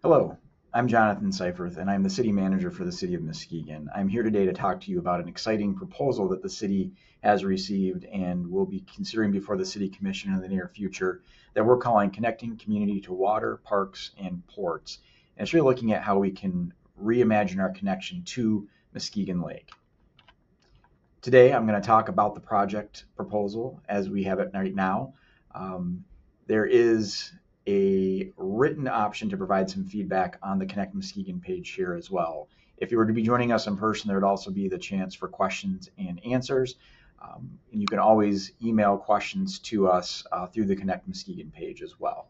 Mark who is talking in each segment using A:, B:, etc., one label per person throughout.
A: Hello, I'm Jonathan Seyferth, and I'm the City Manager for the City of Muskegon. I'm here today to talk to you about an exciting proposal that the city has received and will be considering before the City Commission in the near future that we're calling Connecting Community to Water, Parks, and Ports. And it's really looking at how we can reimagine our connection to Muskegon Lake. Today, I'm going to talk about the project proposal as we have it right now. There is a written option to provide some feedback on the Connect Muskegon page here as well. If you were to be joining us in person, there would also be the chance for questions and answers. And you can always email questions to us through the Connect Muskegon page as well.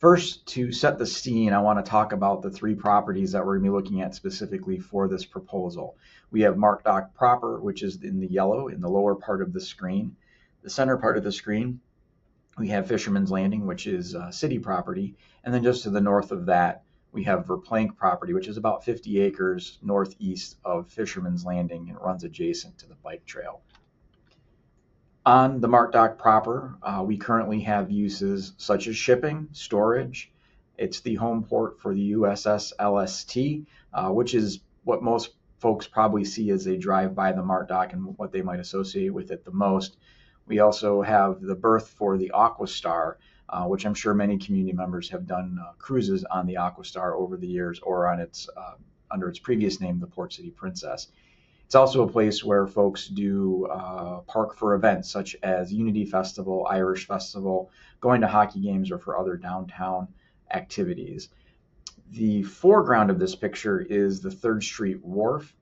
A: First, to set the scene, I want to talk about the three properties that we're going to be looking at specifically for this proposal. We have Mark Dock proper, which is in the yellow in the lower part of the screen. The center part of the screen, we have Fisherman's Landing, which is city property. And then just to the north of that, we have Verplank property, which is about 50 acres northeast of Fisherman's Landing and runs adjacent to the bike trail. On the Mark Dock proper, we currently have uses such as shipping, storage. It's the home port for the USS LST, which is what most folks probably see as they drive by the Mark Dock and what they might associate with it the most. We also have the berth for the Aquastar, which I'm sure many community members have done cruises on the Aquastar over the years or on its under its previous name, the Port City Princess. It's also a place where folks do park for events such as Unity Festival, Irish Festival, going to hockey games, or for other downtown activities. The foreground of this picture is the 3rd Street Wharf,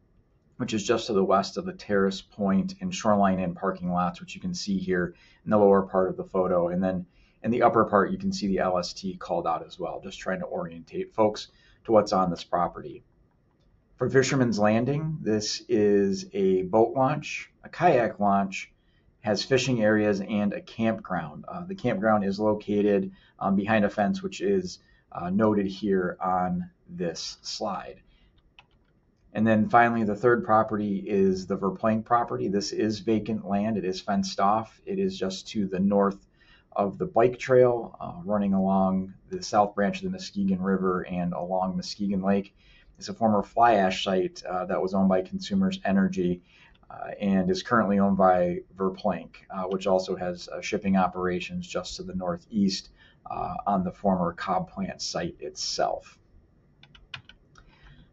A: which is just to the west of the Terrace Point and Shoreline Inn parking lots, which you can see here in the lower part of the photo. And then in the upper part, you can see the LST called out as well, just trying to orientate folks to what's on this property. For Fisherman's Landing, this is a boat launch, a kayak launch, has fishing areas and a campground. The campground is located behind a fence, which is noted here on this slide. And then finally, the third property is the Verplank property. This is vacant land. It is fenced off. It is just to the north of the bike trail running along the south branch of the Muskegon River and along Muskegon Lake. It's a former fly ash site that was owned by Consumers Energy and is currently owned by Verplank, which also has shipping operations just to the northeast on the former Cobb plant site itself.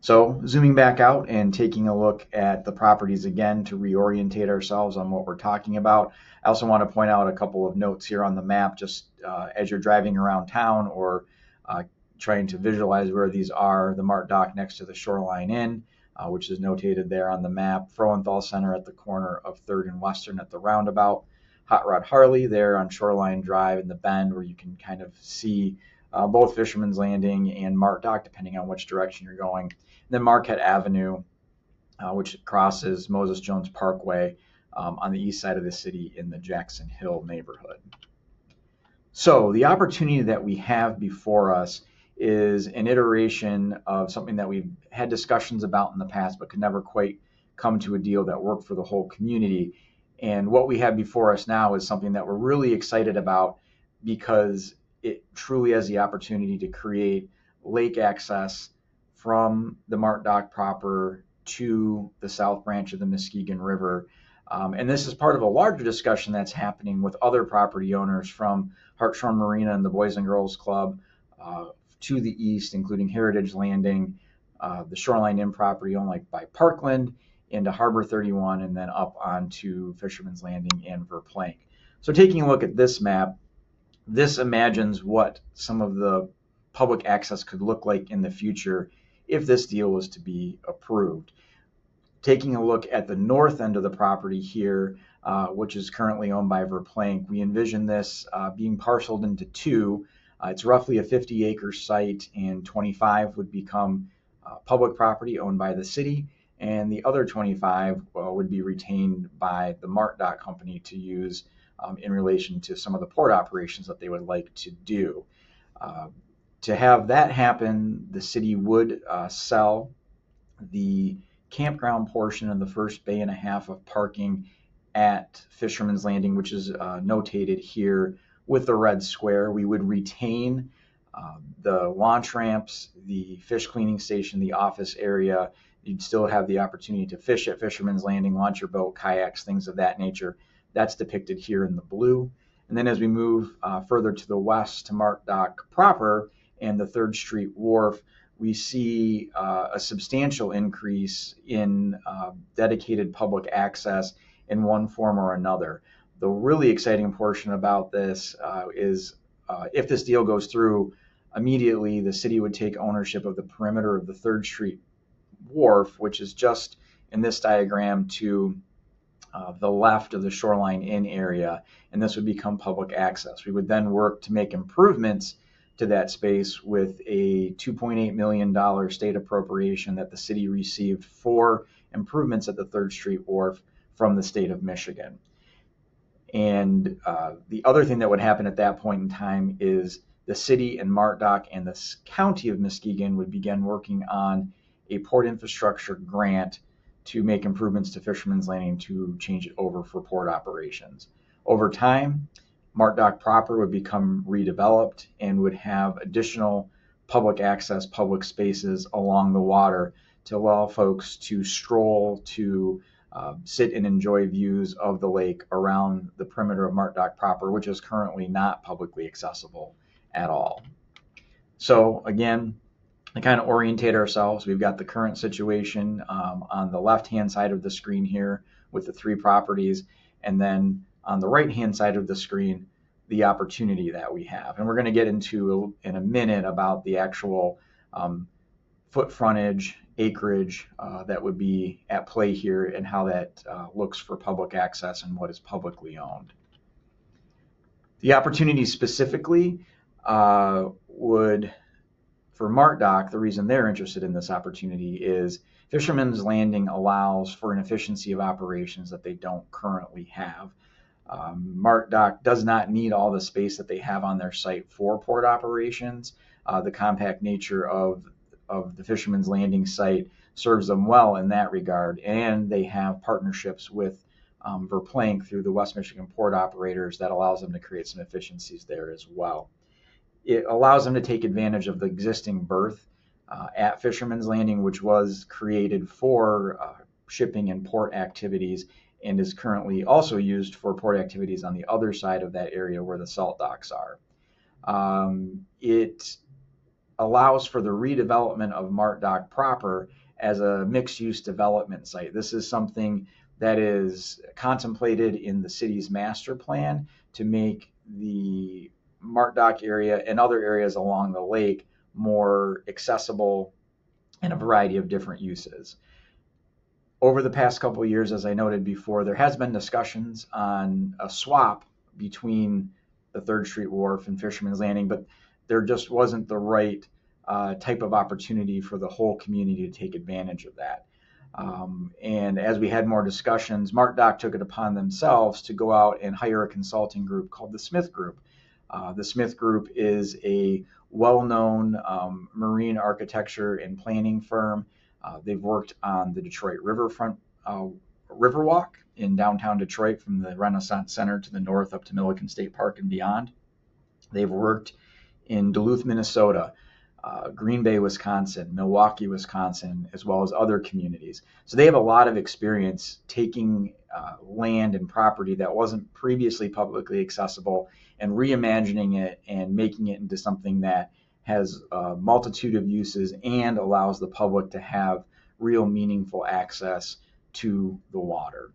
A: So zooming back out and taking a look at the properties again to reorientate ourselves on what we're talking about. I also want to point out a couple of notes here on the map just as you're driving around town or trying to visualize where these are. The Mark Dock next to the Shoreline Inn, which is notated there on the map. Frohenthal Center at the corner of 3rd and Western at the roundabout. Hot Rod Harley there on Shoreline Drive in the bend where you can kind of see both Fisherman's Landing and Mark Dock depending on which direction you're going. And then Marquette Avenue, which crosses Moses Jones Parkway on the east side of the city in the Jackson Hill neighborhood. So the opportunity that we have before us is an iteration of something that we've had discussions about in the past but could never quite come to a deal that worked for the whole community. And what we have before us now is something that we're really excited about because it truly has the opportunity to create lake access from the Mark Dock proper to the south branch of the Muskegon River. And this is part of a larger discussion that's happening with other property owners from Hartshorn Marina and the Boys and Girls Club to the east, including Heritage Landing, the Shoreline Inn property owned by Parkland, into Harbor 31, and then up onto Fisherman's Landing and Verplank. So taking a look at this map, this imagines what some of the public access could look like in the future if this deal was to be approved. Taking a look at the north end of the property here, which is currently owned by Verplank, we envision this being parceled into two. It's roughly a 50-acre site, and 25 would become public property owned by the city, and the other 25 would be retained by the Mark Dock company to use in relation to some of the port operations that they would like to do. To have that happen, the city would sell the campground portion of the first bay and a half of parking at Fisherman's Landing, which is notated here with the red square. We would retain The launch ramps, the fish cleaning station, the office area, you'd still have the opportunity to fish at Fisherman's Landing, launch your boat, kayaks, things of that nature. That's depicted here in the blue. And then as we move further to the west to Mart Dock proper and the 3rd Street Wharf, we see a substantial increase in dedicated public access in one form or another. The really exciting portion about this is if this deal goes through, immediately the city would take ownership of the perimeter of the 3rd Street Wharf, which is just in this diagram to the left of the Shoreline Inn area, and this would become public access. We would then work to make improvements to that space with a $2.8 million state appropriation that the city received for improvements at the 3rd Street Wharf from the state of Michigan. And the other thing that would happen at that point in time is the city and Mart Dock and the county of Muskegon would begin working on a port infrastructure grant to make improvements to Fisherman's Landing to change it over for port operations. Over time, Mart Dock proper would become redeveloped and would have additional public access, public spaces along the water to allow folks to stroll, to sit and enjoy views of the lake around the perimeter of Mart Dock proper, which is currently not publicly accessible at all. So again, to kind of orientate ourselves, we've got the current situation on the left-hand side of the screen here with the 3 properties, and then on the right-hand side of the screen, the opportunity that we have. And we're going to get into in a minute about the actual foot frontage, acreage that would be at play here and how that looks for public access and what is publicly owned. The opportunity specifically would, for Mart Dock, the reason they're interested in this opportunity is Fisherman's Landing allows for an efficiency of operations that they don't currently have. Mart Dock does not need all the space that they have on their site for port operations. The compact nature of the Fisherman's Landing site serves them well in that regard, and they have partnerships with Verplank through the West Michigan port operators that allows them to create some efficiencies there as well. It allows them to take advantage of the existing berth at Fisherman's Landing, which was created for shipping and port activities and is currently also used for port activities on the other side of that area where the salt docks are. It allows for the redevelopment of Mart Dock proper as a mixed-use development site. This is something that is contemplated in the city's master plan to make the Mart Dock area and other areas along the lake more accessible in a variety of different uses. Over the past couple of years, as I noted before, there has been discussions on a swap between the 3rd Street Wharf and Fisherman's Landing, but there just wasn't the right type of opportunity for the whole community to take advantage of that. And as we had more discussions, Mart Dock took it upon themselves to go out and hire a consulting group called the Smith Group. The Smith Group is a well-known marine architecture and planning firm. They've worked on the Detroit Riverfront Riverwalk in downtown Detroit from the Renaissance Center to the north up to Milliken State Park and beyond. They've worked in Duluth, Minnesota, Green Bay, Wisconsin, Milwaukee, Wisconsin, as well as other communities. So they have a lot of experience taking land and property that wasn't previously publicly accessible and reimagining it and making it into something that has a multitude of uses and allows the public to have real meaningful access to the water.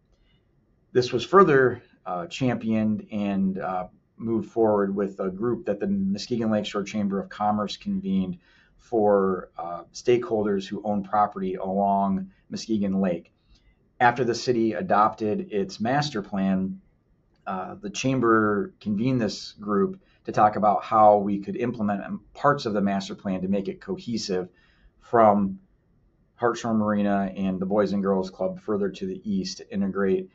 A: This was further championed and moved forward with a group that the Muskegon Lakeshore Chamber of Commerce convened for stakeholders who own property along Muskegon Lake. After the city adopted its master plan, the chamber convened this group to talk about how we could implement parts of the master plan to make it cohesive from Hartshorn Marina and the Boys and Girls Club further to the east to integrate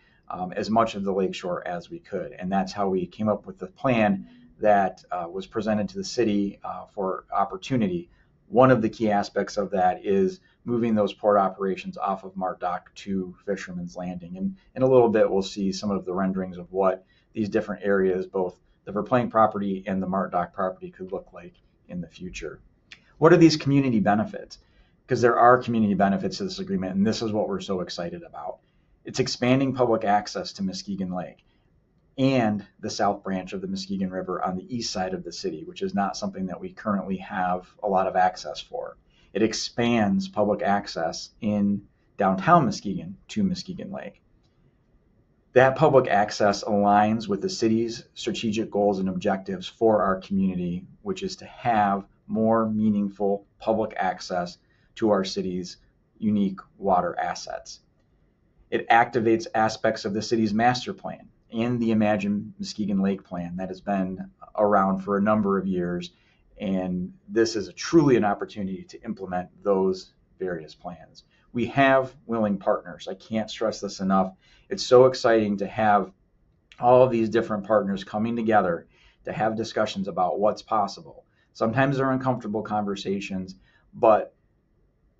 A: as much of the lakeshore as we could. And that's how we came up with the plan that was presented to the city for opportunity. One of the key aspects of that is moving those port operations off of Mart Dock to Fisherman's Landing. And in a little bit, we'll see some of the renderings of what these different areas, both the Verplank property and the Mart Dock property, could look like in the future. What are these community benefits? Because there are community benefits to this agreement, and this is what we're so excited about. It's expanding public access to Muskegon Lake and the south branch of the Muskegon River on the east side of the city, which is not something that we currently have a lot of access for. It expands public access in downtown Muskegon to Muskegon Lake. That public access aligns with the city's strategic goals and objectives for our community, which is to have more meaningful public access to our city's unique water assets. It activates aspects of the city's master plan and the Imagine Muskegon Lake plan that has been around for a number of years, and this is truly an opportunity to implement those various plans. We have willing partners. I can't stress this enough. It's so exciting to have all of these different partners coming together to have discussions about what's possible. Sometimes they're uncomfortable conversations, but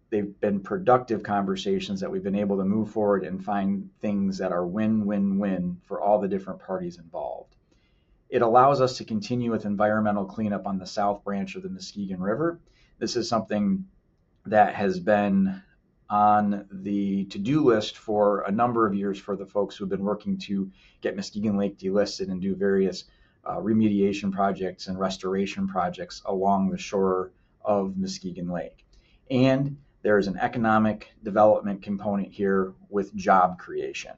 A: they've been productive conversations that we've been able to move forward and find things that are win-win-win for all the different parties involved. It allows us to continue with environmental cleanup on the south branch of the Muskegon River. This is something that has been on the to-do list for a number of years for the folks who've been working to get Muskegon Lake delisted and do various remediation projects and restoration projects along the shore of Muskegon Lake. And there is an economic development component here with job creation.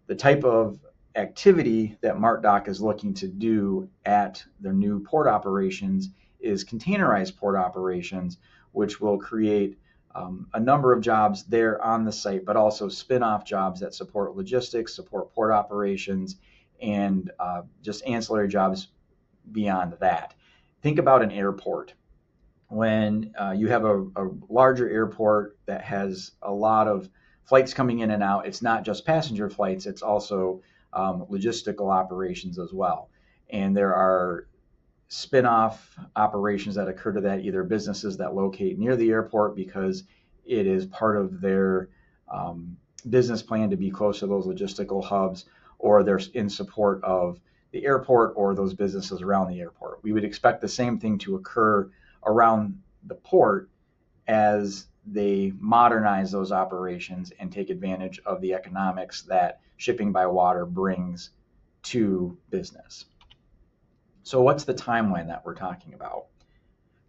A: The type of activity that MartDoc is looking to do at their new port operations is containerized port operations, which will create a number of jobs there on the site, but also spin-off jobs that support logistics, support port operations, and just ancillary jobs beyond that. Think about an airport. When you have a larger airport that has a lot of flights coming in and out, it's not just passenger flights, it's also logistical operations as well. And there are spin-off operations that occur to that, either businesses that locate near the airport because it is part of their business plan to be close to those logistical hubs, or they're in support of the airport or those businesses around the airport. We would expect the same thing to occur around the port as they modernize those operations and take advantage of the economics that shipping by water brings to business. So what's the timeline that we're talking about?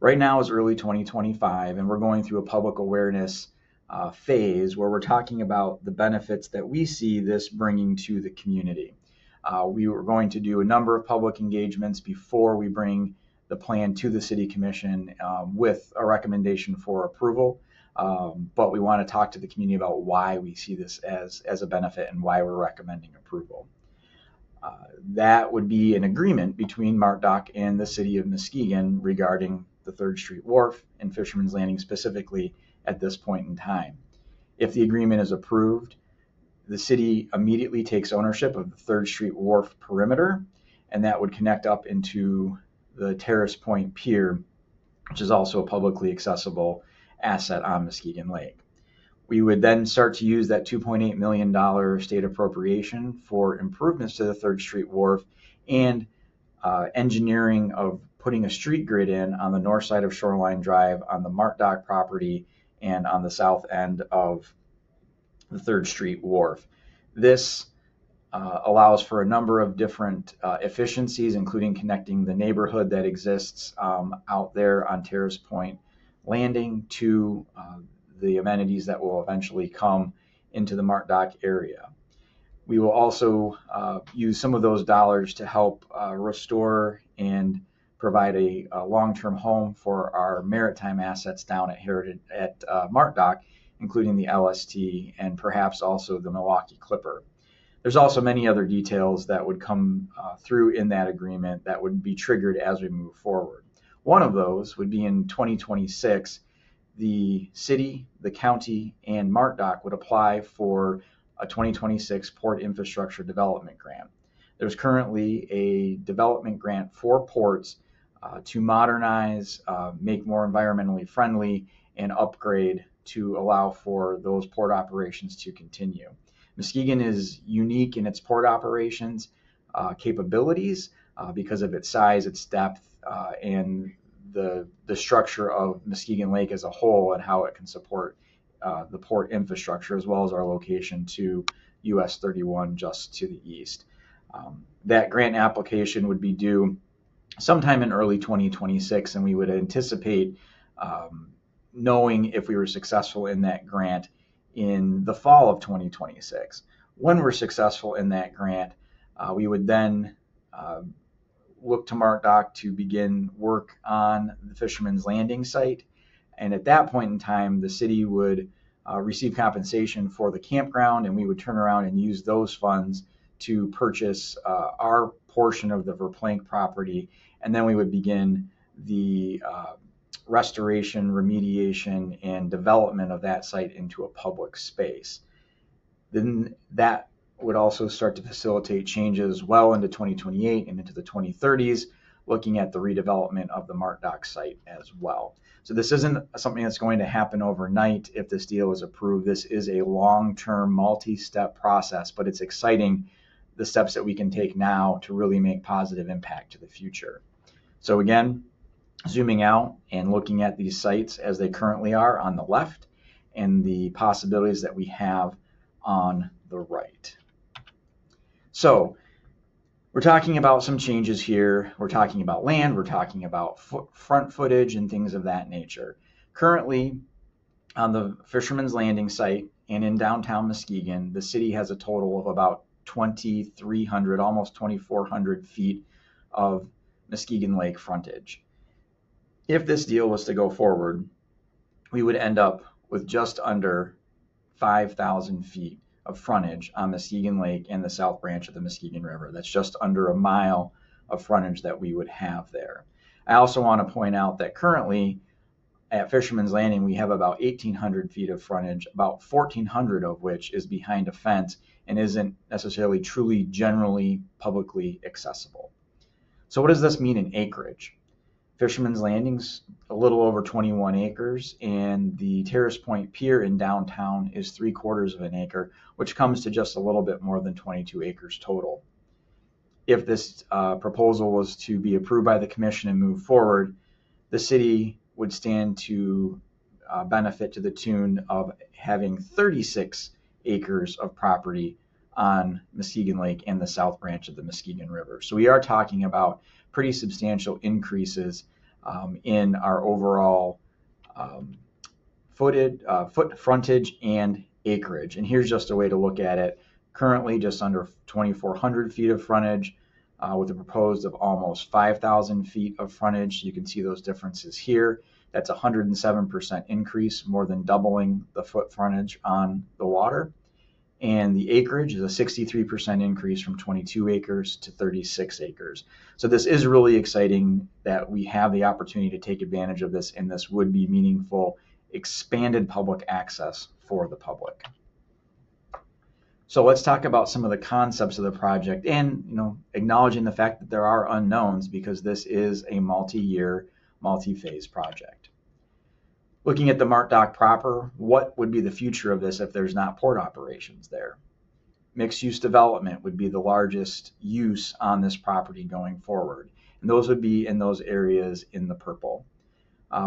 A: Right now is early 2025, and we're going through a public awareness phase where we're talking about the benefits that we see this bringing to the community. We were going to do a number of public engagements before we bring the plan to the City Commission with a recommendation for approval, but we want to talk to the community about why we see this as a benefit and why we're recommending approval. That would be an agreement between MartDoc and the City of Muskegon regarding the 3rd Street Wharf and Fisherman's Landing specifically at this point in time. If the agreement is approved, the city immediately takes ownership of the 3rd Street Wharf perimeter, and that would connect up into the Terrace Point Pier, which is also a publicly accessible asset on Muskegon Lake. We would then start to use that $2.8 million state appropriation for improvements to the 3rd Street Wharf and engineering of putting a street grid in on the north side of Shoreline Drive on the MartDoc property and on the south end of the 3rd Street Wharf. This allows for a number of different efficiencies, including connecting the neighborhood that exists out there on Terrace Point Landing to the amenities that will eventually come into the MartDoc area. We will also use some of those dollars to help restore and provide a long-term home for our maritime assets down at MartDoc, including the LST and perhaps also the Milwaukee Clipper. There's also many other details that would come through in that agreement that would be triggered as we move forward. One of those would be in 2026, the city, the county, and MartDoc would apply for a 2026 Port Infrastructure Development Grant. There's currently a development grant for ports to modernize, make more environmentally friendly, and upgrade to allow for those port operations to continue. Muskegon is unique in its port operations capabilities because of its size, its depth, and the structure of Muskegon Lake as a whole and how it can support the port infrastructure, as well as our location to US 31 just to the east. That grant application would be due sometime in early 2026, and we would anticipate knowing if we were successful in that grant in the fall of 2026. When we're successful in that grant, we would then look to MarkDoc to begin work on the Fisherman's Landing site. And at that point in time, the city would receive compensation for the campground, and we would turn around and use those funds to purchase our portion of the Verplank property. And then we would begin the restoration, remediation, and development of that site into a public space. Then that would also start to facilitate changes well into 2028 and into the 2030s, looking at the redevelopment of the MarkDoc site as well. So this isn't something that's going to happen overnight if this deal is approved. This is a long-term, multi-step process, but it's exciting the steps that we can take now to really make positive impact to the future. So again, zooming out and looking at these sites as they currently are on the left and the possibilities that we have on the right. So we're talking about some changes here. We're talking about land. We're talking about front footage and things of that nature. Currently, on the Fisherman's Landing site and in downtown Muskegon, the city has a total of about 2,300, almost 2,400 feet of Muskegon Lake frontage. If this deal was to go forward, we would end up with just under 5,000 feet of frontage on Muskegon Lake and the south branch of the Muskegon River. That's just under a mile of frontage that we would have there. I also want to point out that currently at Fisherman's Landing, we have about 1,800 feet of frontage, about 1,400 of which is behind a fence and isn't necessarily truly generally publicly accessible. So what does this mean in acreage? Fisherman's Landing's a little over 21 acres, and the Terrace Point Pier in downtown is 3/4 of an acre, which comes to just a little bit more than 22 acres total. If this proposal was to be approved by the commission and move forward, the city would stand to benefit to the tune of having 36 acres of property on Muskegon Lake and the south branch of the Muskegon River. So we are talking about pretty substantial increases in our overall frontage and acreage. And here's just a way to look at it. Currently just under 2,400 feet of frontage with a proposed of almost 5,000 feet of frontage. You can see those differences here. That's a 107% increase, more than doubling the foot frontage on the water. And the acreage is a 63% increase from 22 acres to 36 acres. So this is really exciting that we have the opportunity to take advantage of this, and this would be meaningful, expanded public access for the public. So let's talk about some of the concepts of the project and, acknowledging the fact that there are unknowns because this is a multi-year, multi-phase project. Looking at the MarkDoc proper, what would be the future of this if there's not port operations there? Mixed-use development would be the largest use on this property going forward, and those would be in those areas in the purple.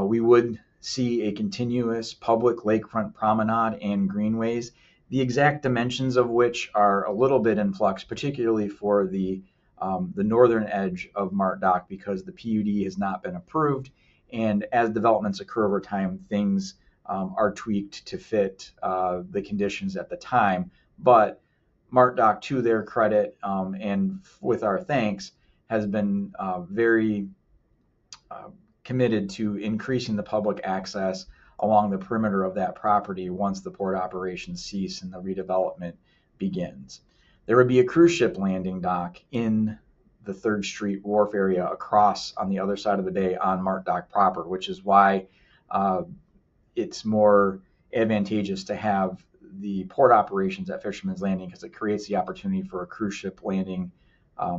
A: We would see a continuous public lakefront promenade and greenways, the exact dimensions of which are a little bit in flux, particularly for the northern edge of MarkDoc because the PUD has not been approved. And as developments occur over time, things are tweaked to fit the conditions at the time. But MarkDoc, to their credit and with our thanks, has been very committed to increasing the public access along the perimeter of that property once the port operations cease and the redevelopment begins. There would be a cruise ship landing dock in the 3rd Street Wharf area across on the other side of the bay on MarkDoc proper, which is why it's more advantageous to have the port operations at Fisherman's Landing because it creates the opportunity for a cruise ship landing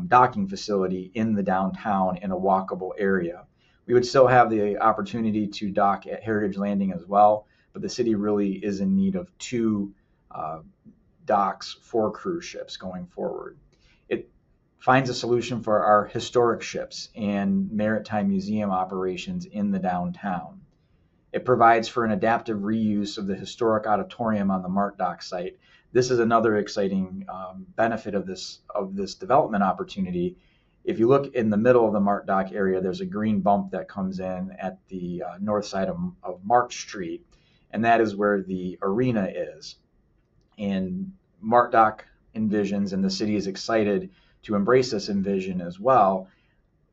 A: docking facility in the downtown in a walkable area. We would still have the opportunity to dock at Heritage Landing as well, but the city really is in need of 2 docks for cruise ships going forward. finds a solution for our historic ships and maritime museum operations in the downtown. It provides for an adaptive reuse of the historic auditorium on the Mart Dock site. This is another exciting benefit of this development opportunity. If you look in the middle of the Mart Dock area, there's a green bump that comes in at the north side of March Street, and that is where the arena is. And Mart Dock envisions, and the city is excited to embrace this envision as well,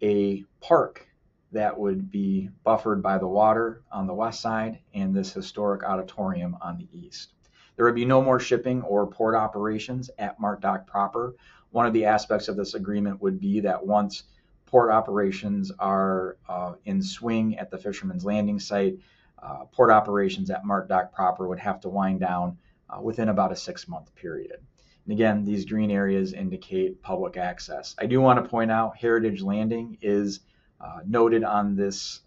A: a park that would be buffered by the water on the west side and this historic auditorium on the east. There would be no more shipping or port operations at Mart Dock proper. One of the aspects of this agreement would be that once port operations are in swing at the Fisherman's Landing site, port operations at Mart Dock proper would have to wind down within about a 6-month period. And again, these green areas indicate public access. I do want to point out Heritage Landing is noted on this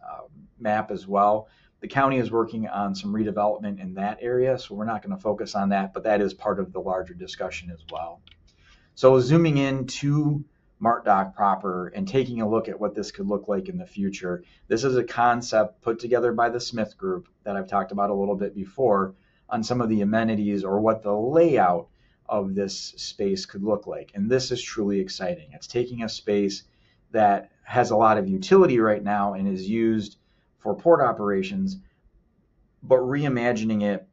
A: map as well. The county is working on some redevelopment in that area, so we're not going to focus on that, but that is part of the larger discussion as well. So zooming in to Mart Dock proper and taking a look at what this could look like in the future, this is a concept put together by the Smith Group that I've talked about a little bit before on some of the amenities or what the layout of this space could look like. And this is truly exciting. It's taking a space that has a lot of utility right now and is used for port operations, but reimagining it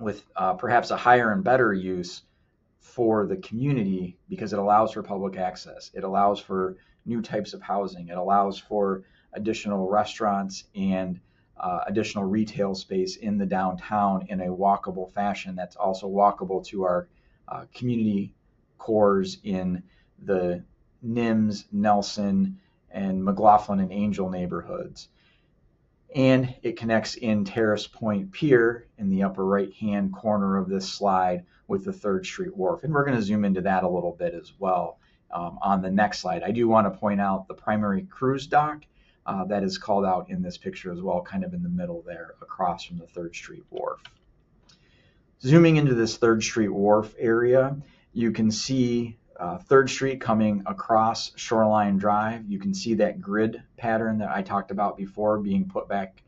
A: with perhaps a higher and better use for the community, because it allows for public access. It allows for new types of housing. It allows for additional restaurants and additional retail space in the downtown in a walkable fashion that's also walkable to our community cores in the Nims, Nelson, and McLaughlin and Angel neighborhoods. And it connects in Terrace Point Pier in the upper right-hand corner of this slide with the 3rd Street Wharf. And we're going to zoom into that a little bit as well on the next slide. I do want to point out the primary cruise dock that is called out in this picture as well, kind of in the middle there across from the 3rd Street Wharf. Zooming into this 3rd Street Wharf area, you can see 3rd Street coming across Shoreline Drive. You can see that grid pattern that I talked about before being put back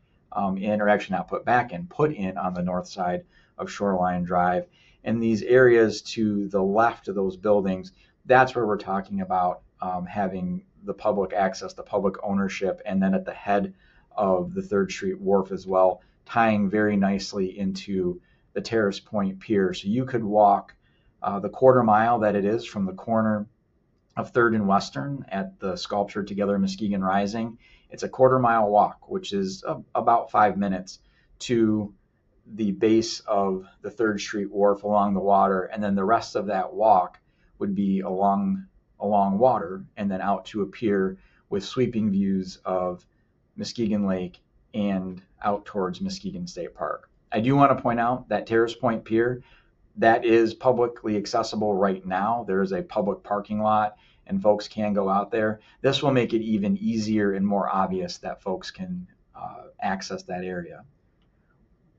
A: in, or actually not put back in, put in on the north side of Shoreline Drive. And these areas to the left of those buildings, that's where we're talking about having the public access, the public ownership, and then at the head of the 3rd Street Wharf as well, tying very nicely into the Terrace Point Pier. So you could walk the quarter mile that it is from the corner of 3rd and Western at the sculpture Together Muskegon Rising. It's a quarter-mile walk, which is about 5 minutes to the base of the 3rd Street Wharf along the water, and then the rest of that walk would be along water and then out to a pier with sweeping views of Muskegon Lake and out towards Muskegon State Park. I do want to point out that Terrace Point Pier, that is publicly accessible right now. There is a public parking lot and folks can go out there. This will make it even easier and more obvious that folks can access that area.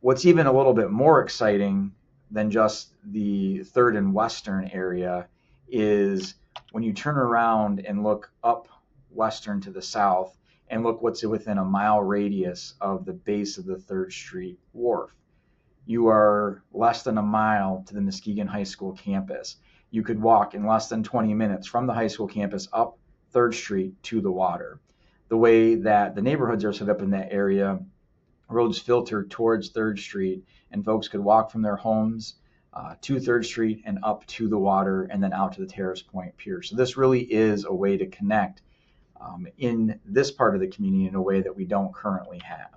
A: What's even a little bit more exciting than just the 3rd and Western area is when you turn around and look up Western to the south and look what's within a mile radius of the base of the 3rd Street Wharf. You are less than a mile to the Muskegon High School campus. You could walk in less than 20 minutes from the high school campus up 3rd Street to the water. The way that the neighborhoods are set up in that area, roads filter towards 3rd Street, and folks could walk from their homes to 3rd Street and up to the water and then out to the Terrace Point Pier. So this really is a way to connect in this part of the community in a way that we don't currently have.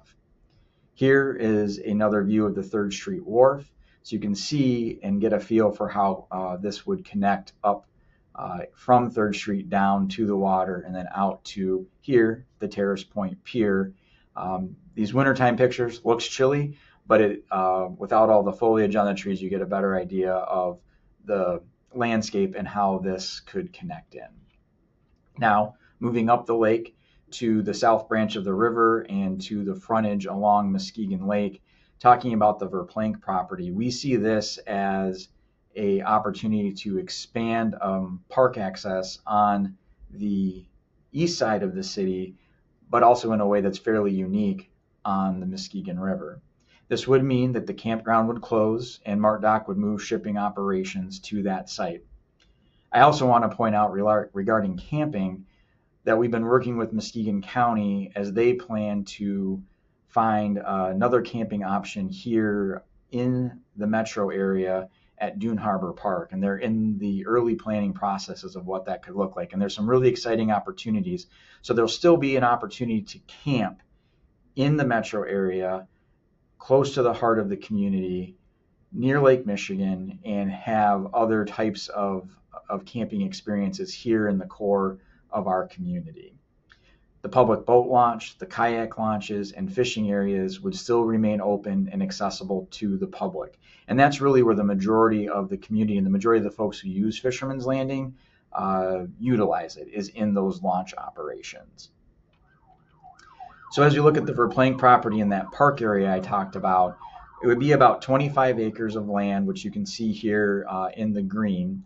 A: Here is another view of the 3rd Street Wharf, so you can see and get a feel for how this would connect up from 3rd Street down to the water and then out to here, the Terrace Point Pier. These wintertime pictures looks chilly, but without all the foliage on the trees, you get a better idea of the landscape and how this could connect in. Now, moving up the lake to the south branch of the river and to the frontage along Muskegon Lake, talking about the Verplank property, we see this as a opportunity to expand park access on the east side of the city, but also in a way that's fairly unique on the Muskegon River. This would mean that the campground would close and Mart Dock would move shipping operations to that site. I also want to point out regarding camping that we've been working with Muskegon County as they plan to find another camping option here in the metro area at Dune Harbor Park. And they're in the early planning processes of what that could look like. And there's some really exciting opportunities. So there'll still be an opportunity to camp in the metro area, close to the heart of the community, near Lake Michigan, and have other types of camping experiences here in the core of our community. The public boat launch, the kayak launches, and fishing areas would still remain open and accessible to the public. And that's really where the majority of the community and the majority of the folks who use Fisherman's Landing utilize it, is in those launch operations. So as you look at the Verplank property in that park area I talked about, it would be about 25 acres of land, which you can see here in the green.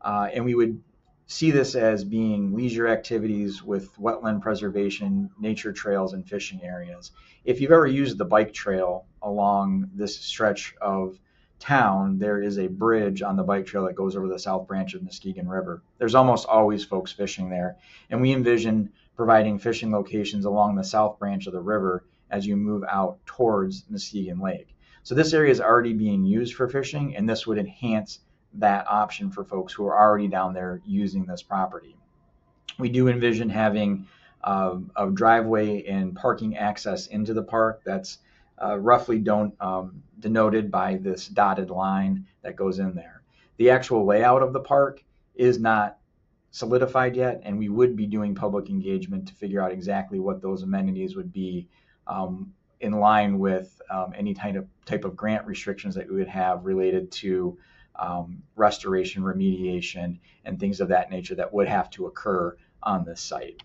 A: And we would see this as being leisure activities with wetland preservation, nature trails, and fishing areas. If you've ever used the bike trail along this stretch of town, there is a bridge on the bike trail that goes over the south branch of Muskegon River. There's almost always folks fishing there, and we envision providing fishing locations along the south branch of the river as you move out towards Muskegon Lake. So this area is already being used for fishing, and this would enhance that option for folks who are already down there using this property. We do envision having a driveway and parking access into the park that's roughly denoted by this dotted line that goes in there. The actual layout of the park is not solidified yet, and we would be doing public engagement to figure out exactly what those amenities would be in line with any type of grant restrictions that we would have related to restoration, remediation, and things of that nature that would have to occur on this site.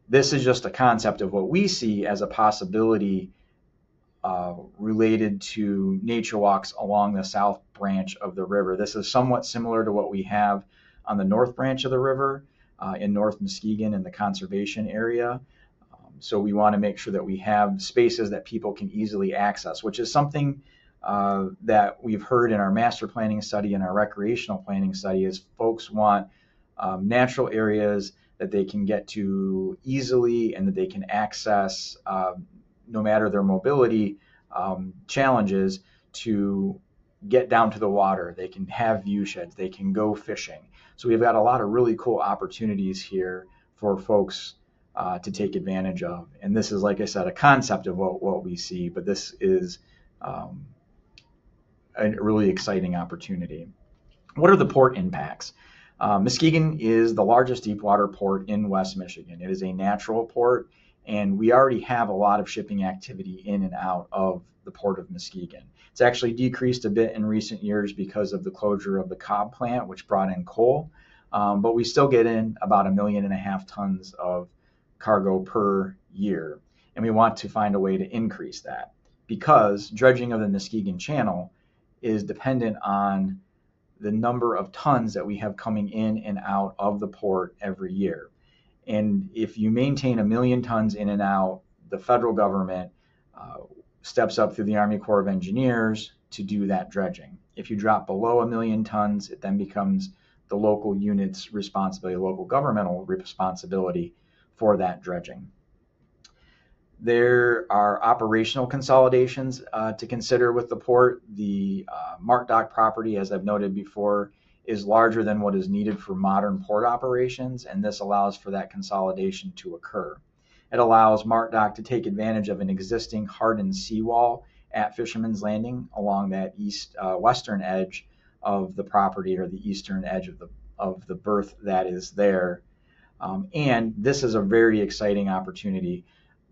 A: This is just a concept of what we see as a possibility related to nature walks along the south branch of the river. This is somewhat similar to what we have on the north branch of the river in North Muskegon in the conservation area. So we want to make sure that we have spaces that people can easily access, which is something that we've heard in our master planning study and our recreational planning study is folks want natural areas that they can get to easily and that they can access no matter their mobility challenges to get down to the water. They can have view sheds, they can go fishing. So we've got a lot of really cool opportunities here for folks to take advantage of. And this is, like I said, a concept of what we see, but this is a really exciting opportunity. What are the port impacts? Muskegon is the largest deep water port in West Michigan. It is a natural port, and we already have a lot of shipping activity in and out of the port of Muskegon. It's actually decreased a bit in recent years because of the closure of the Cobb plant, which brought in coal, but we still get in about 1.5 million tons of cargo per year, and we want to find a way to increase that because dredging of the Muskegon Channel is dependent on the number of tons that we have coming in and out of the port every year. And if you maintain 1 million tons in and out, the federal government steps up through the Army Corps of Engineers to do that dredging. If you drop below 1 million tons, it then becomes the local unit's responsibility, local governmental responsibility for that dredging. There are operational consolidations to consider with the port. The Mart Dock property, as I've noted before, is larger than what is needed for modern port operations, and this allows for that consolidation to occur. It allows Mart Dock to take advantage of an existing hardened seawall at Fisherman's Landing along that western edge of the property, or the eastern edge of the berth that is there. And this is a very exciting opportunity.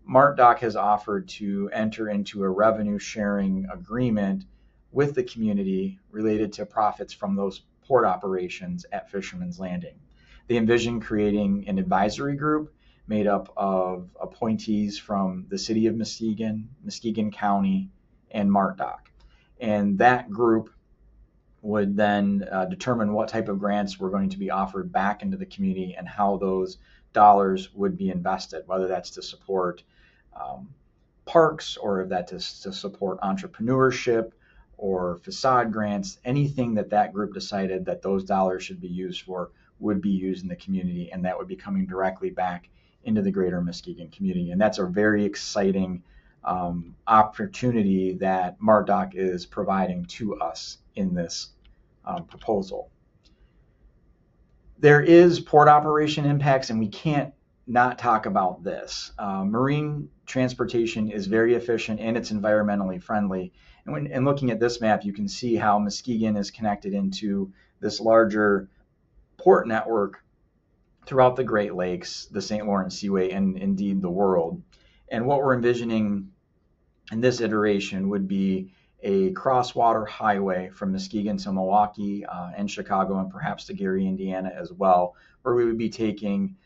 A: Mart Dock has offered to enter into a revenue sharing agreement with the community related to profits from those port operations at Fisherman's Landing. They envision creating an advisory group made up of appointees from the City of Muskegon, Muskegon County, and Mart Dock. And that group would then determine what type of grants were going to be offered back into the community and how those dollars would be invested, whether that's to support parks or if that's to support entrepreneurship or facade grants. Anything that group decided that those dollars should be used for would be used in the community, and that would be coming directly back into the greater Muskegon community. And that's a very exciting opportunity that MartDoc is providing to us in this proposal. There is port operation impacts, and we can't not talk about this. Marine transportation is very efficient and it's environmentally friendly. And looking at this map, you can see how Muskegon is connected into this larger port network throughout the Great Lakes, the St. Lawrence Seaway, and indeed the world. And what we're envisioning in this iteration would be a cross-water highway from Muskegon to Milwaukee and Chicago, and perhaps to Gary, Indiana as well, where we would be taking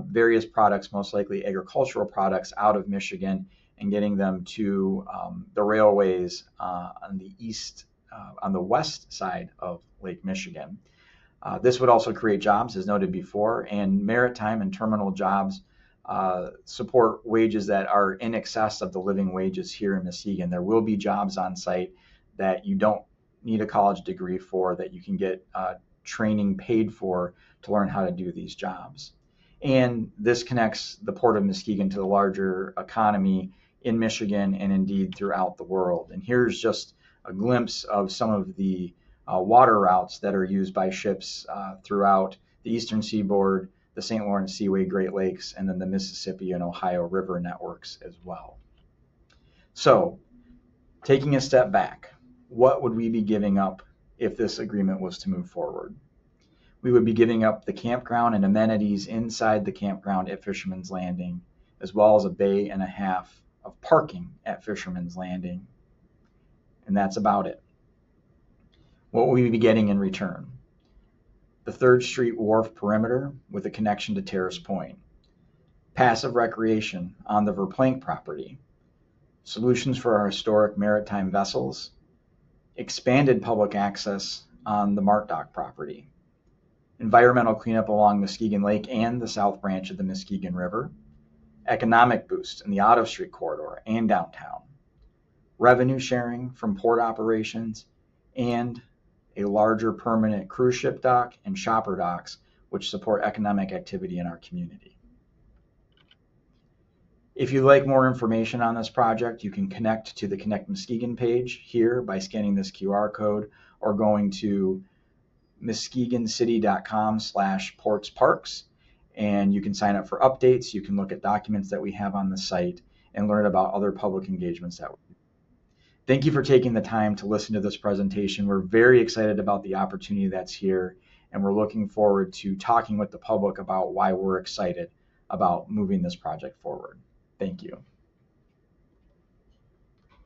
A: various products, most likely agricultural products, out of Michigan and getting them to the railways on the west side of Lake Michigan. This would also create jobs, as noted before, and maritime and terminal jobs support wages that are in excess of the living wages here in Muskegon. There will be jobs on site that you don't need a college degree for, that you can get training paid for to learn how to do these jobs. And this connects the Port of Muskegon to the larger economy in Michigan and indeed throughout the world. And here's just a glimpse of some of the water routes that are used by ships throughout the eastern seaboard, the St. Lawrence Seaway, Great Lakes, and then the Mississippi and Ohio River networks as well. So, taking a step back, what would we be giving up if this agreement was to move forward? We would be giving up the campground and amenities inside the campground at Fisherman's Landing, as well as a bay and a half of parking at Fisherman's Landing. And that's about it. What will we be getting in return? The 3rd Street Wharf perimeter with a connection to Terrace Point, passive recreation on the Verplank property, solutions for our historic maritime vessels, expanded public access on the MartDoc property, environmental cleanup along Muskegon Lake and the south branch of the Muskegon River, economic boost in the Otto Street corridor and downtown, revenue sharing from port operations, and a larger permanent cruise ship dock and shopper docks, which support economic activity in our community. If you'd like more information on this project, you can connect to the Connect Muskegon page here by scanning this QR code or going to muskegoncity.com/portsparks, and you can sign up for updates. You can look at documents that we have on the site and learn about other public engagements that we do. Thank you for taking the time to listen to this presentation. We're very excited about the opportunity that's here, and we're looking forward to talking with the public about why we're excited about moving this project forward. Thank you.